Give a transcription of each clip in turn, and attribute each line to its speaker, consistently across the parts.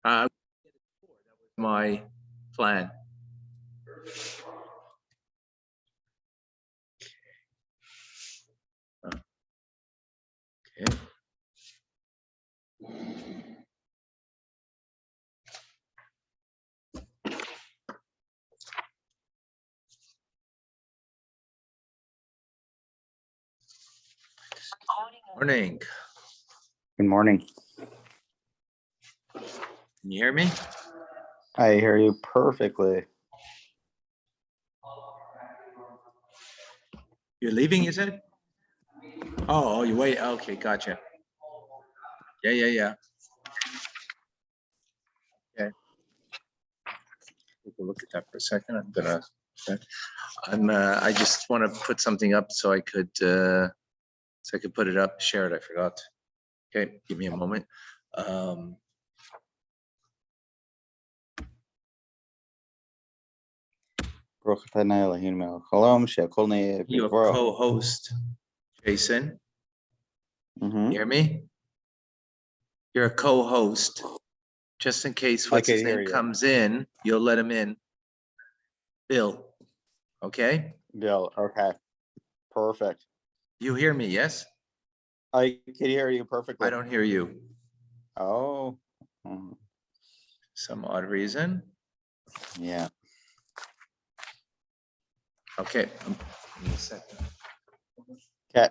Speaker 1: That was my plan. Okay. Morning.
Speaker 2: Good morning.
Speaker 1: Can you hear me?
Speaker 2: I hear you perfectly.
Speaker 1: You're leaving, you said? Oh, you wait. Okay, gotcha. Yeah. Okay. Take a look at that for a second. I just want to put something up so I could put it up, share it. I forgot. Okay, give me a moment. Your co-host, Jason. You hear me? You're a co-host. Just in case what's his name comes in, you'll let him in. Bill. Okay?
Speaker 2: Bill, okay. Perfect.
Speaker 1: You hear me, yes?
Speaker 2: I can hear you perfectly.
Speaker 1: I don't hear you.
Speaker 2: Oh.
Speaker 1: Some odd reason.
Speaker 2: Yeah.
Speaker 1: Okay. Give me a second.
Speaker 2: Okay.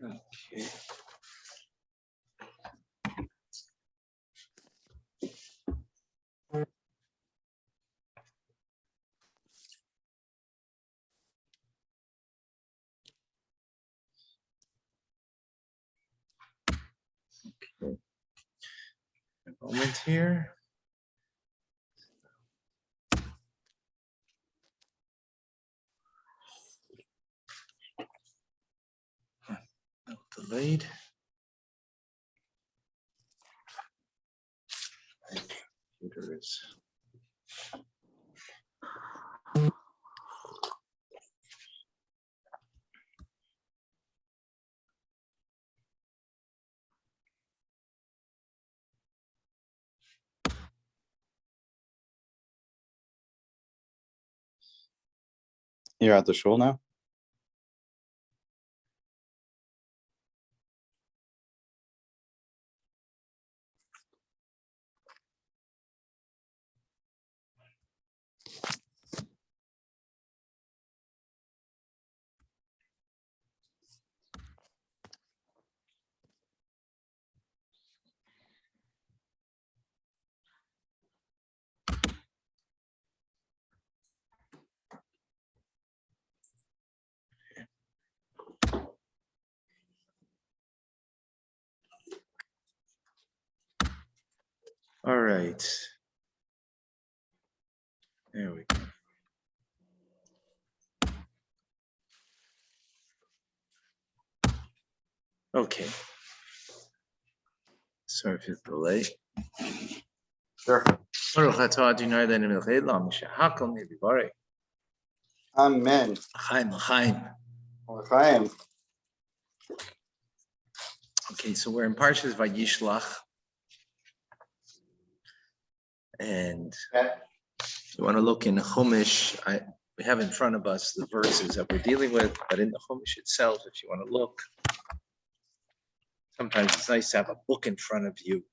Speaker 1: Okay. A moment here. Delayed. Computer is.
Speaker 2: You're at the shul now?
Speaker 1: All right. There we go. Okay. Sorry for the delay.
Speaker 2: Sure. Amen. L'chaim.
Speaker 1: Okay, so we're in Parsha Vayishlach, and if you want to look in the Chumash, we have in front of us the verses that we're dealing with, but in the Chumash itself, if you want to look, sometimes it's nice to have a book in front of you.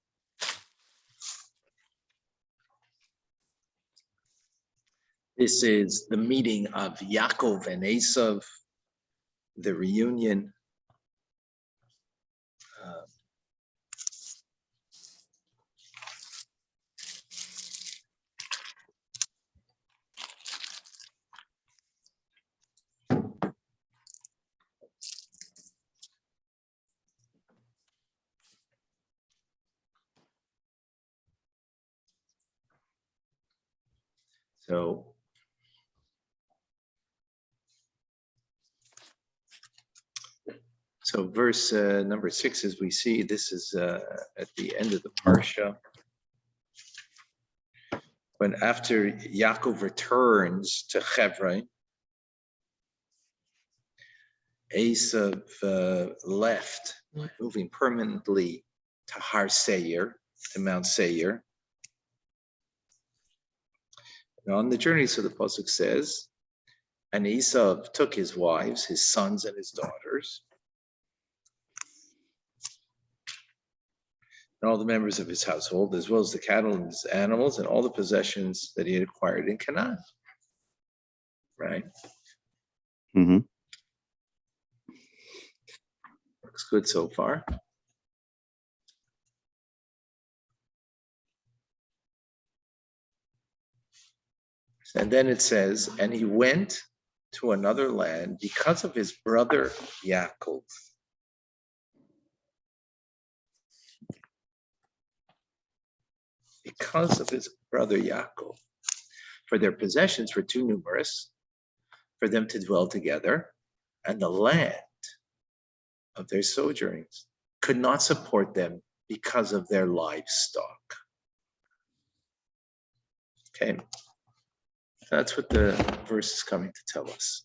Speaker 1: This is the meeting of Yaakov and Esav, the reunion. So verse number 6, as we see, this is at the end of the Parsha. When after Yaakov returns to Hebron, Esav left, moving permanently to Har Seir, to Mount Seir. And on the journey, so the pasuk says, and Esav took his wives, his sons, and his daughters, and all the members of his household, as well as the cattle and his animals, and all the possessions that he had acquired in Canaan. Right?
Speaker 2: Mm-hmm.
Speaker 1: Looks good so far. And then it says, and he went to another land because of his brother Yaakov. Because of his brother Yaakov. For their possessions were too numerous for them to dwell together, and the land of their sojournings could not support them because of their livestock. Okay, that's what the verse is coming to tell us.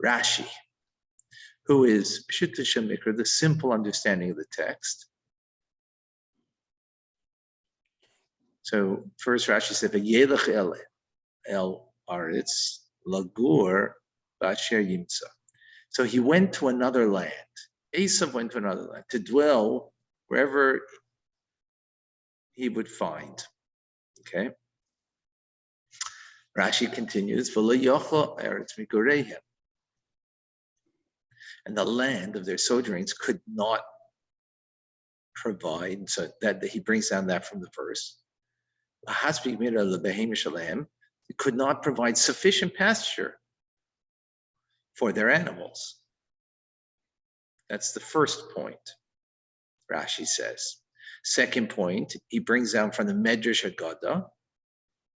Speaker 1: Rashi, who is Pshuta Shemikra, the simple understanding of the text. So first Rashi said, "V'yelech el aretz lagur b'asher yimtza." So he went to another land. Esav went to another land to dwell wherever he would find. Okay. Rashi continues, "V'lo yochel eretz migureihem," and the land of their sojournings could not provide. So that he brings down that from the verse. It could not provide sufficient pasture for their animals. That's the first point, Rashi says. Second point, he brings down from the Medrash Haggadah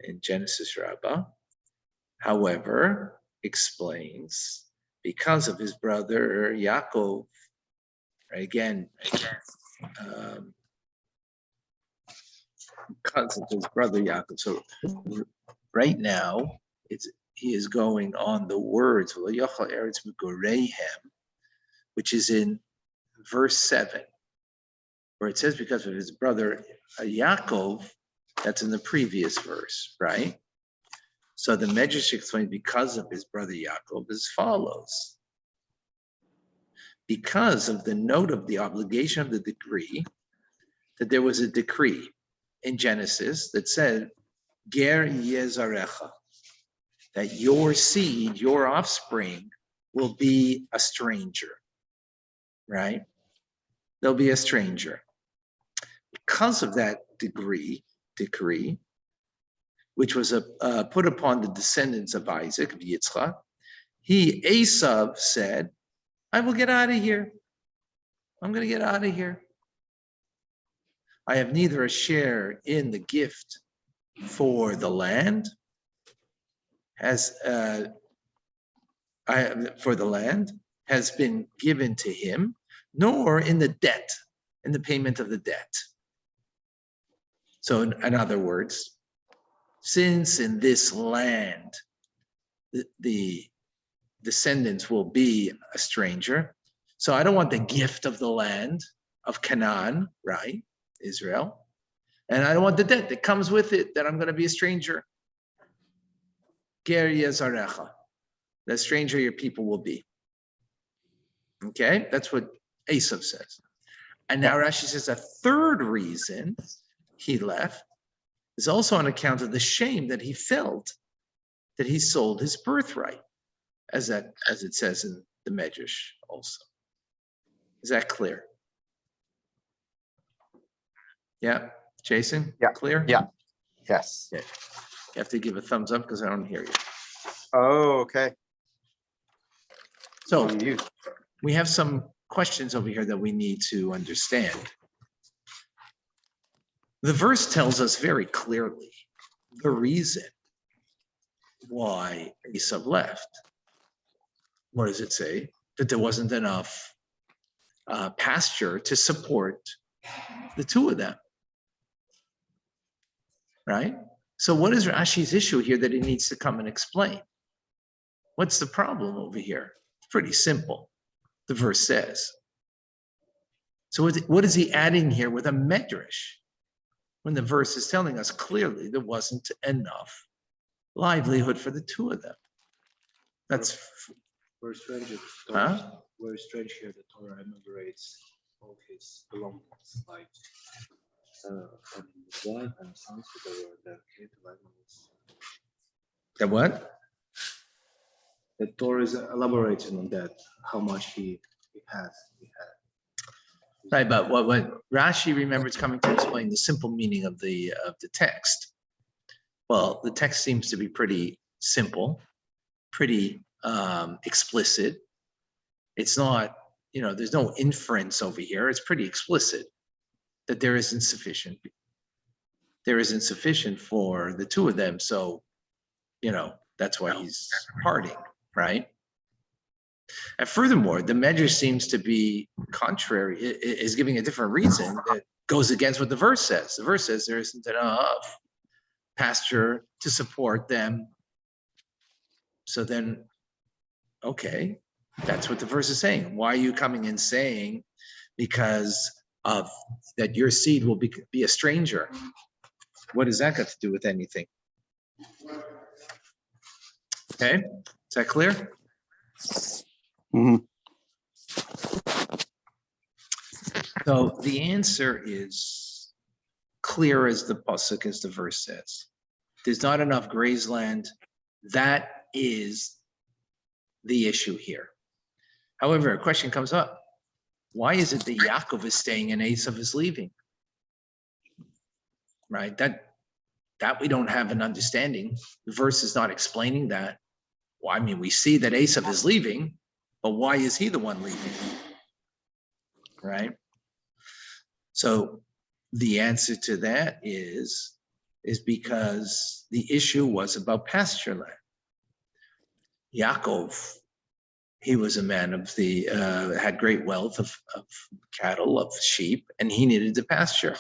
Speaker 1: in Genesis Rabbah. However, explains, because of his brother Yaakov, again, because of his brother Yaakov. So right now, he is going on the words, which is in verse 7, where it says because of his brother Yaakov, that's in the previous verse, right? So the Medrash explains because of his brother Yaakov as follows. Because of the note of the obligation of the decree, that there was a decree in Genesis that said, Ger Yezarecha, that your seed, your offspring, will be a stranger, right? They'll be a stranger. Because of that decree, which was put upon the descendants of Isaac, of Yitzchak, Esav said, I will get out of here. I'm going to get out of here. I have neither a share in the gift for the land, for the land, has been given to him, nor in the debt, in the payment of the debt. So in other words, since in this land, the descendants will be a stranger, so I don't want the gift of the land of Canaan, right, Israel, and I don't want the debt that comes with it, that I'm going to be a stranger. Ger Yezarecha, the stranger your people will be. Okay, that's what Esav says. And now Rashi says a third reason he left is also on account of the shame that he felt that he sold his birthright, as it says in the Medrash also. Is that clear? Yeah, Jason?
Speaker 2: Yeah.
Speaker 1: Clear?
Speaker 2: Yeah. Yes.
Speaker 1: Yeah. You have to give a thumbs up because I don't hear you.
Speaker 2: Oh, okay.
Speaker 1: So we have some questions over here that we need to understand. The verse tells us very clearly the reason why Esav left. What does it say? That there wasn't enough pasture to support the two of them, right? So what is Rashi's issue here that he needs to come and explain? What's the problem over here? It's pretty simple. The verse says. So what is he adding here with a medrash when the verse is telling us clearly there wasn't enough livelihood for the two of them? That's
Speaker 3: very strange.
Speaker 1: huh?
Speaker 3: Very strange here. The Torah enumerates all his belongings, like from his wife and sons who were dedicated to animals.
Speaker 1: The what?
Speaker 3: The Torah is elaborating on that, how much he had.
Speaker 1: Right, but what Rashi, remember, is coming to explain the simple meaning of the text. Well, the text seems to be pretty simple, pretty explicit. It's not, there's no inference over here. It's pretty explicit that there isn't sufficient. There isn't sufficient for the two of them. So, that's why he's parting, right? And furthermore, the Medrash seems to be contrary, is giving a different reason that goes against what the verse says. The verse says there isn't enough pasture to support them. So then, okay, that's what the verse is saying. Why are you coming and saying because of that your seed will be a stranger? What does that got to do with anything? Okay, is that clear?
Speaker 2: Mm-hmm.
Speaker 1: So the answer is clear as the pasuk, as the verse says. There's not enough grazed land. That is the issue here. However, a question comes up. Why is it that Yaakov is staying and Esav is leaving? Right? That we don't have an understanding. The verse is not explaining that. Well, I mean, we see that Esav is leaving, but why is he the one leaving? Right? So the answer to that is because the issue was about pasture land. Yaakov, he was a man of had great wealth of cattle, of sheep, and he needed the pasture.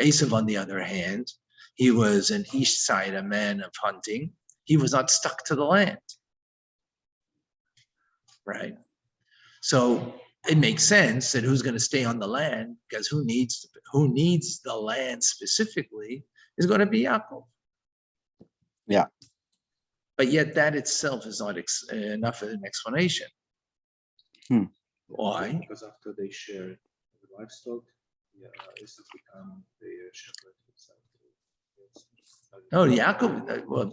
Speaker 1: Esav, on the other hand, he was an east side, a man of hunting. He was not stuck to the land, right? So it makes sense that who's going to stay on the land, because who needs the land specifically is going to be Yaakov.
Speaker 2: Yeah.
Speaker 1: But yet that itself is not enough of an explanation. Why?
Speaker 3: Because after they shared the livestock, Esav become the shepherd himself.
Speaker 1: No, Yaakov. Well,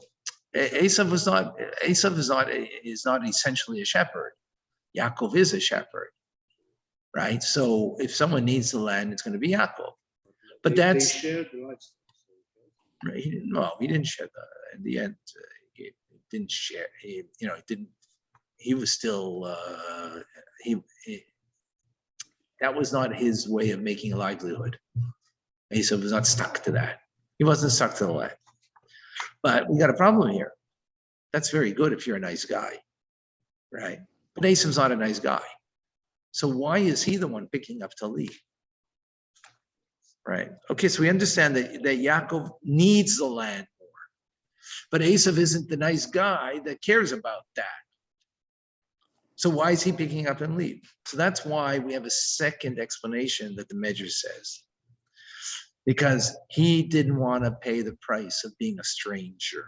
Speaker 1: Esav is not essentially a shepherd. Yaakov is a shepherd, right? So if someone needs the land, it's going to be Yaakov. But
Speaker 3: they shared the livestock.
Speaker 1: Right, he didn't share the. In the end, he didn't share. He didn't. He was still. That was not his way of making a livelihood. Esav was not stuck to that. He wasn't stuck to the land. But we got a problem here. That's very good if you're a nice guy, right? But Esav's not a nice guy. So why is he the one picking up to leave? Right. Okay, so we understand that Yaakov needs the land more. But Esav isn't the nice guy that cares about that. So why is he picking up and leave? So that's why we have a second explanation that the Medrash says. Because he didn't want to pay the price of being a stranger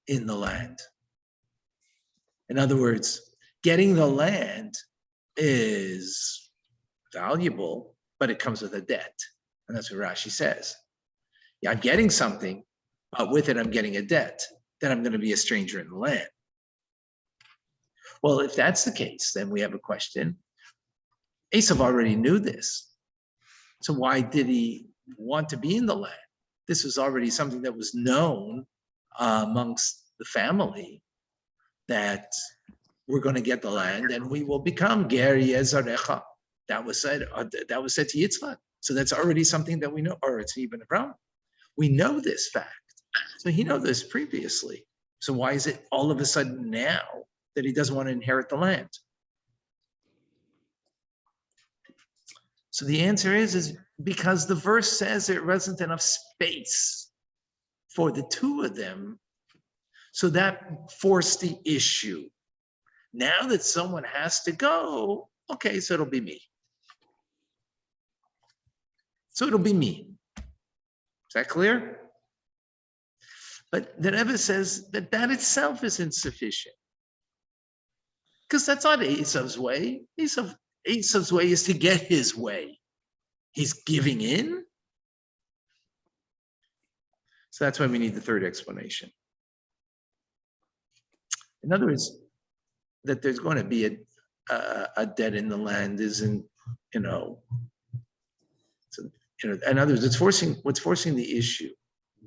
Speaker 1: in the land. In other words, getting the land is valuable, but it comes with a debt. And that's what Rashi says. Yeah, I'm getting something, but with it, I'm getting a debt. Then I'm going to be a stranger in the land. Well, if that's the case, then we have a question. Esav already knew this. So why did he want to be in the land? This was already something that was known amongst the family, that we're going to get the land and we will become Ger Yezarecha. That was said to Yitzchak. So that's already something that we know, or it's even a problem. We know this fact. So he knew this previously. So why is it all of a sudden now that he doesn't want to inherit the land? So the answer is because the verse says there wasn't enough space for the two of them. So that forced the issue. Now that someone has to go, okay, so it'll be me. So it'll be me. Is that clear? But the Rebbe says that that itself is insufficient. Because that's not Esav's way. Esav's way is to get his way. He's giving in. So that's why we need the third explanation. In other words, that there's going to be a debt in the land isn't, in other words, what's forcing the issue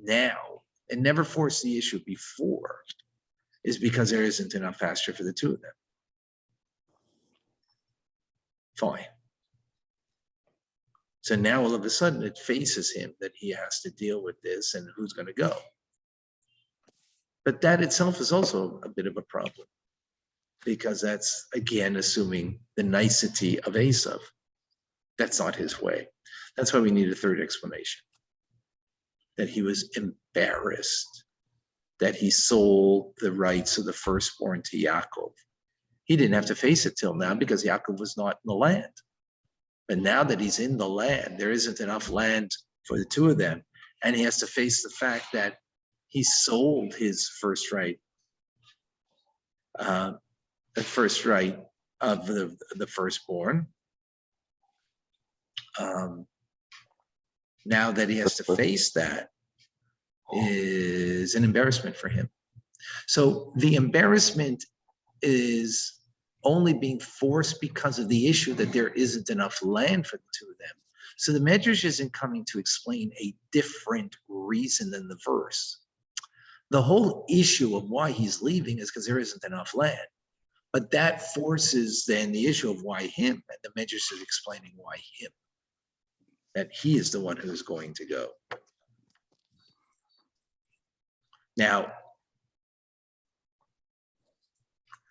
Speaker 1: now, and never forced the issue before, is because there isn't enough pasture for the two of them. Fine. So now all of a sudden it faces him that he has to deal with this and who's going to go. But that itself is also a bit of a problem, because that's, again, assuming the nicety of Esav. That's not his way. That's why we need a third explanation. That he was embarrassed that he sold the rights of the firstborn to Yaakov. He didn't have to face it till now because Yaakov was not in the land. But now that he's in the land, there isn't enough land for the two of them. And he has to face the fact that he sold his first right, the first right of the firstborn. Now that he has to face that is an embarrassment for him. So the embarrassment is only being forced because of the issue that there isn't enough land for the two of them. So the Medrash isn't coming to explain a different reason than the verse. The whole issue of why he's leaving is because there isn't enough land. But that forces then the issue of why him, and the Medrash is explaining why him. That he is the one who's going to go. Now,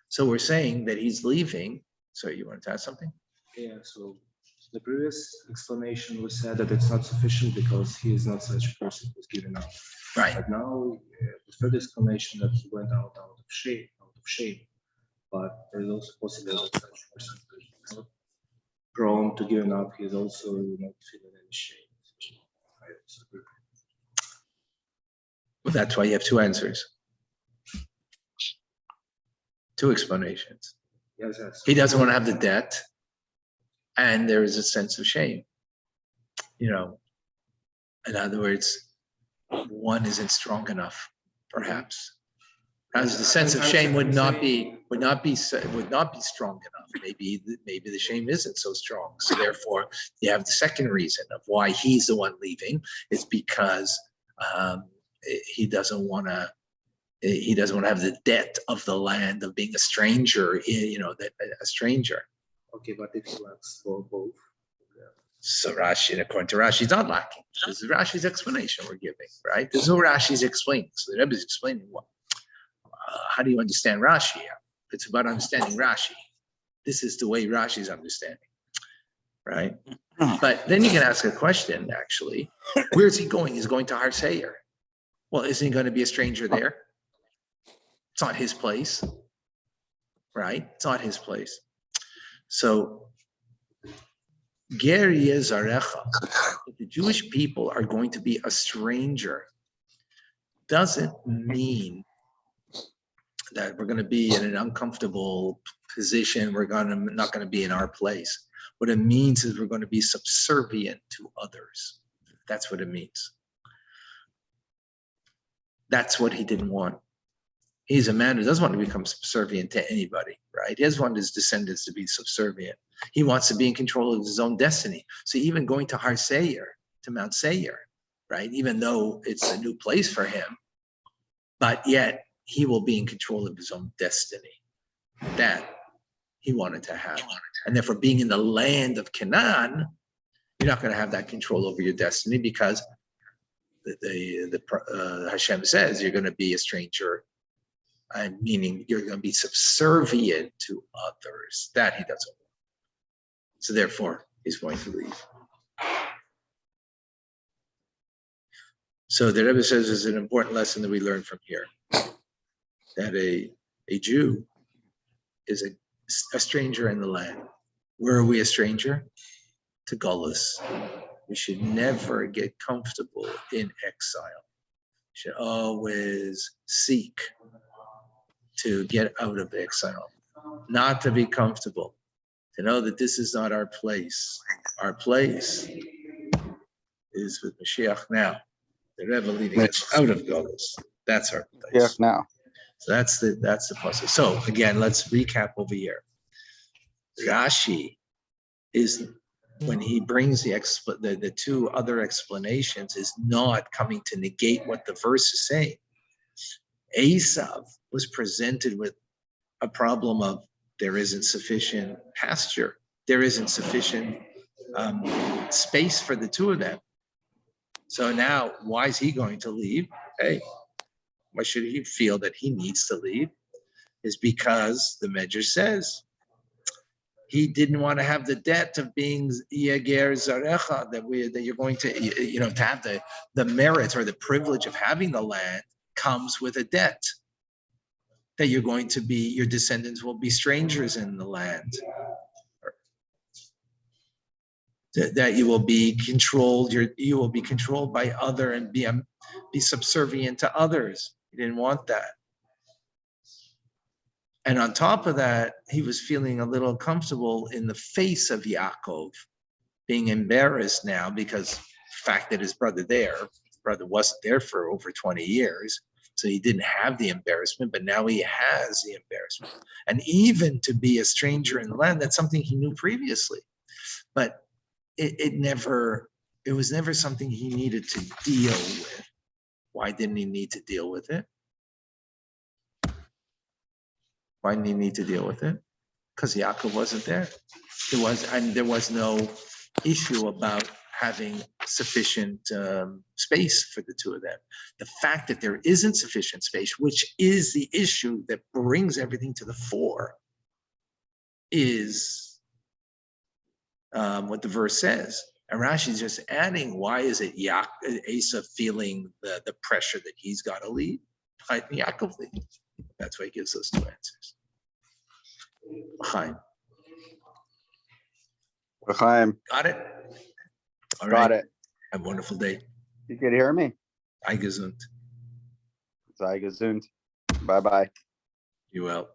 Speaker 1: so we're saying that he's leaving. So you want to add something?
Speaker 3: Yeah, so the previous explanation was said that it's not sufficient because he is not such a person who's given up.
Speaker 1: Right.
Speaker 3: But now the third explanation that he went out of shame. But there's also possible that such person is not prone to giving up. He is also not feeling any shame. I also agree.
Speaker 1: Well, that's why you have two answers. Two explanations.
Speaker 3: Yes.
Speaker 1: He doesn't want to have the debt, and there is a sense of shame. In other words, one isn't strong enough, perhaps. As the sense of shame would not be strong enough. Maybe the shame isn't so strong. So therefore, you have the second reason of why he's the one leaving. It's because he doesn't want to. He doesn't want to have the debt of the land of being a stranger. A stranger.
Speaker 3: Okay, but if he lacks for both.
Speaker 1: So Rashi, according to Rashi, is not lacking. This is Rashi's explanation we're giving, right? This is what Rashi's explaining. So the Rebbe is explaining what. How do you understand Rashi here? It's about understanding Rashi. This is the way Rashi's understanding, right? But then you can ask a question, actually. Where is he going? He's going to Har Seir. Well, isn't he going to be a stranger there? It's not his place, right? It's not his place. So, Ger Yezarecha, if the Jewish people are going to be a stranger, doesn't mean that we're going to be in an uncomfortable position. We're not going to be in our place. What it means is we're going to be subservient to others. That's what it means. That's what he didn't want. He's a man who doesn't want to become subservient to anybody, right? He doesn't want his descendants to be subservient. He wants to be in control of his own destiny. So even going to Har Seir, to Mount Seir, right? Even though it's a new place for him, but yet he will be in control of his own destiny. That he wanted to have. And therefore, being in the land of Canaan, you're not going to have that control over your destiny because Hashem says you're going to be a stranger, meaning you're going to be subservient to others. That he doesn't want. So therefore, he's going to leave. So the Rebbe says there's an important lesson that we learn from here, that a Jew is a stranger in the land. Where are we a stranger? To Golus. We should never get comfortable in exile. We should always seek to get out of exile, not to be comfortable, to know that this is not our place. Our place is with Mashiach now. The Rebbe leading us out of Golus. That's our place.
Speaker 2: Yes, now.
Speaker 1: So that's the process. So again, let's recap over here. Rashi is, when he brings the two other explanations, is not coming to negate what the verse is saying. Esav was presented with a problem of there isn't sufficient pasture. There isn't sufficient space for the two of them. So now, why is he going to leave? Hey, why should he feel that he needs to leave? Is because the Medrash says he didn't want to have the debt of being Yager Zarecha, that you're going to, to have the merit or the privilege of having the land comes with a debt. That you're going to be, your descendants will be strangers in the land. That you will be controlled, you will be controlled by other and be subservient to others. He didn't want that. And on top of that, he was feeling a little comfortable in the face of Yaakov, being embarrassed now because the fact that his brother wasn't there for over 20 years. So he didn't have the embarrassment, but now he has the embarrassment. And even to be a stranger in the land, that's something he knew previously. But it was never something he needed to deal with. Why didn't he need to deal with it? Why didn't he need to deal with it? Because Yaakov wasn't there. There was no issue about having sufficient space for the two of them. The fact that there isn't sufficient space, which is the issue that brings everything to the fore, is what the verse says. And Rashi's just adding, why is it Asa feeling the pressure that he's got to lead? Why didn't Yaakov lead? That's why he gives those two answers. Chaim. Got it? All right.
Speaker 2: Got it.
Speaker 1: Have a wonderful day.
Speaker 2: You could hear me?
Speaker 1: Sei gesund.
Speaker 2: Sei gesund. Bye-bye.
Speaker 1: You well.